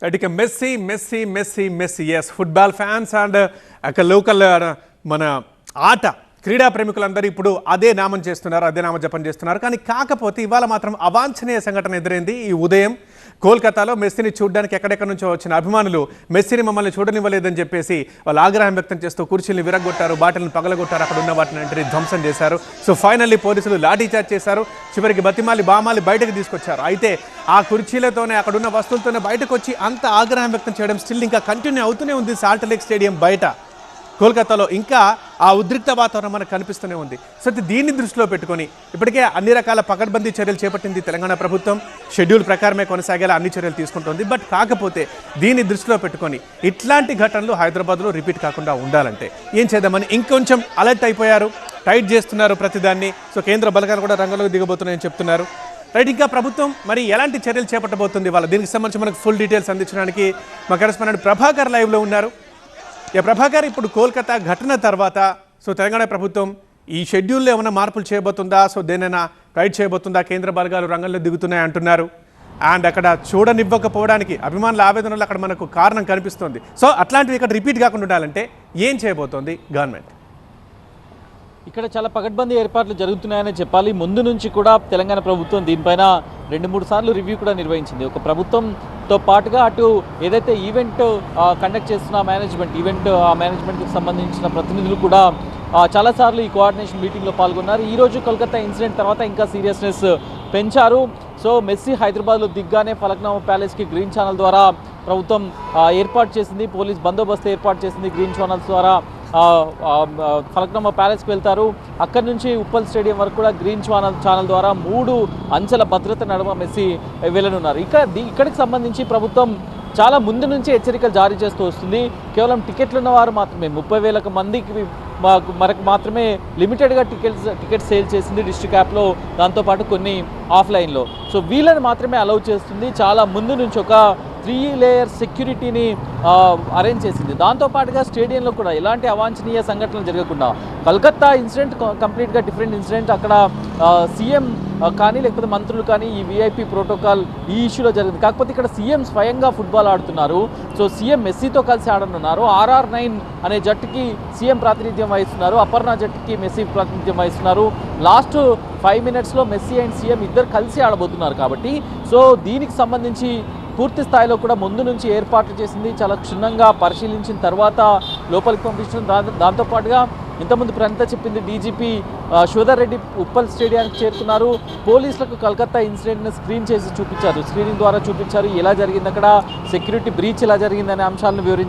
ఇక Messi Messi Messi Messi ఎస్ football fans and local మన ఆట క్రీడా ప్రేమికులందరూ ఇప్పుడు అదే నామం చేస్తున్నారు, అదే నామ జపం చేస్తున్నారు. కానీ కాకపోతే ఇవాళ మాత్రం అవాంఛనీయ సంఘటన ఎదురైంది. ఈ ఉదయం కోల్కతాలో మెస్సీని చూడడానికి ఎక్కడెక్కడి నుంచో వచ్చిన అభిమానులు మెస్సీని మమ్మల్ని చూడనివ్వలేదని చెప్పేసి వాళ్ళు ఆగ్రహం వ్యక్తం చేస్తూ కుర్చీని విరగొట్టారు, బాటిల్ని పగలగొట్టారు, అక్కడ ఉన్న వాటిని అంటే ధ్వంసం చేశారు. సో ఫైనల్లీ పోలీసులు లాఠీ చార్జ్ చేశారు. చివరికి బామాలి బయటకు తీసుకొచ్చారు. అయితే ఆ కుర్చీలతోనే అక్కడున్న వస్తువులతోనే బయటకు వచ్చి అంత ఆగ్రహం వ్యక్తం చేయడం స్టిల్ ఇంకా కంటిన్యూ అవుతూనే ఉంది. సాల్ట్ లేక్ స్టేడియం బయట కోల్కతాలో ఇంకా ఆ ఉద్రిక్త వాతావరణం మనకు కనిపిస్తూనే ఉంది. సో దీన్ని దృష్టిలో పెట్టుకొని ఇప్పటికే అన్ని రకాల పకడ్బందీ చర్యలు చేపట్టింది తెలంగాణ ప్రభుత్వం. షెడ్యూల్ ప్రకారమే కొనసాగేలా అన్ని చర్యలు తీసుకుంటుంది. బట్ కాకపోతే దీన్ని దృష్టిలో పెట్టుకొని ఇట్లాంటి ఘటనలు హైదరాబాద్లో రిపీట్ కాకుండా ఉండాలంటే ఏం చేద్దామని ఇంకొంచెం అలర్ట్ అయిపోయారు, టైట్ చేస్తున్నారు ప్రతిదాన్ని. సో కేంద్ర బలగాలు కూడా రంగంలోకి దిగబోతున్నాయని చెప్తున్నారు. రైట్, ఇంకా ప్రభుత్వం మరి ఎలాంటి చర్యలు చేపట్టబోతుంది వాళ్ళ దీనికి సంబంధించి మనకు ఫుల్ డీటెయిల్స్ అందించడానికి మా కరెస్పాండెంట్ ప్రభాకర్ లైవ్లో ఉన్నారు. ప్రభాకర్, ఇప్పుడు కోల్కతా ఘటన తర్వాత సో తెలంగాణ ప్రభుత్వం ఈ షెడ్యూల్లో ఏమైనా మార్పులు చేయబోతుందా? సో దేనైనా గైడ్ చేయబోతుందా? కేంద్ర బలగాలు రంగంలో దిగుతున్నాయి అంటున్నారు. అండ్ అక్కడ చూడనివ్వకపోవడానికి అభిమానుల ఆవేదనలు అక్కడ మనకు కారణం కనిపిస్తుంది. సో అట్లాంటివి ఇక్కడ రిపీట్ కాకుండా ఉండాలంటే ఏం చేయబోతోంది గవర్నమెంట్? ఇక్కడ చాలా పకడ్బందీ ఏర్పాట్లు జరుగుతున్నాయని చెప్పాలి. ముందు నుంచి కూడా తెలంగాణ ప్రభుత్వం దీనిపైన 2-3 సార్లు రివ్యూ కూడా నిర్వహించింది. ఒక ప్రభుత్వంతో పాటుగా అటు ఏదైతే ఈవెంట్ కండక్ట్ చేస్తున్న మేనేజ్మెంట్కి సంబంధించిన ప్రతినిధులు కూడా చాలాసార్లు ఈ కోఆర్డినేషన్ మీటింగ్లో పాల్గొన్నారు. ఈరోజు కోల్కతా ఇన్సిడెంట్ తర్వాత ఇంకా సీరియస్నెస్ పెంచారు. సో మెస్సీ హైదరాబాద్లో దిగ్గానే ఫలక్నామా ప్యాలెస్కి గ్రీన్ ఛానల్ ద్వారా ప్రభుత్వం ఏర్పాటు చేసింది, పోలీస్ బందోబస్తు ఏర్పాటు చేసింది. గ్రీన్ ఛానల్స్ ద్వారా ఫలక్నామా ప్యాలెస్కి వెళ్తారు. అక్కడి నుంచి ఉప్పల్ స్టేడియం వరకు కూడా గ్రీన్ ఛానల్ ద్వారా 3 అంచెల భద్రత నడుమ మెస్సీ వెళ్ళనున్నారు. ఇక్కడికి సంబంధించి ప్రభుత్వం చాలా ముందు నుంచి హెచ్చరికలు జారీ చేస్తూ వస్తుంది. కేవలం టికెట్లు ఉన్న వారు మాత్రమే 30,000 మందికి మనకు మాత్రమే లిమిటెడ్గా టికెట్స్ సేల్ చేసింది డిస్ట్రిక్ట్ యాప్లో, దాంతోపాటు కొన్ని ఆఫ్లైన్లో. సో వీళ్ళని మాత్రమే అలౌ చేస్తుంది. చాలా ముందు నుంచి ఒక 3 లేయర్ సెక్యూరిటీని అరేంజ్ చేసింది. దాంతోపాటుగా స్టేడియంలో కూడా ఎలాంటి అవాంఛనీయ సంఘటనలు జరగకుండా కలకత్తా ఇన్సిడెంట్ కంప్లీట్గా డిఫరెంట్ ఇన్సిడెంట్. అక్కడ సీఎం కానీ లేకపోతే మంత్రులు కానీ ఈ విఐపి ప్రోటోకాల్ ఈ ఇష్యూలో జరిగింది. కాకపోతే ఇక్కడ సీఎం స్వయంగా ఫుట్బాల్ ఆడుతున్నారు. సో సీఎం మెస్సీతో కలిసి ఆడనున్నారు. RR9 అనే జట్టుకి సీఎం ప్రాతినిధ్యం వహిస్తున్నారు, అపర్ణ జట్టుకి మెస్సీ ప్రాతినిధ్యం వహిస్తున్నారు. లాస్ట్ 5 మినిట్స్లో మెస్సీ అండ్ సీఎం ఇద్దరు కలిసి ఆడబోతున్నారు. కాబట్టి సో దీనికి సంబంధించి పూర్తి స్థాయిలో కూడా ముందు నుంచి ఏర్పాట్లు చేసింది. చాలా క్షుణ్ణంగా పరిశీలించిన తర్వాత లోపలికి పంపించడం. దాంతోపాటుగా ఇంతకుముందు ప్రణిత చెప్పింది, డీజీపీ శ్రీధర్ రెడ్డి ఉప్పల్ స్టేడియానికి చేరుకున్నారు. పోలీసులకు కలకత్తా ఇన్సిడెంట్ని స్క్రీనింగ్ ద్వారా చూపించారు ఎలా జరిగింది, అక్కడ సెక్యూరిటీ బ్రీచ్ ఎలా జరిగిందనే అంశాలను వివరించారు.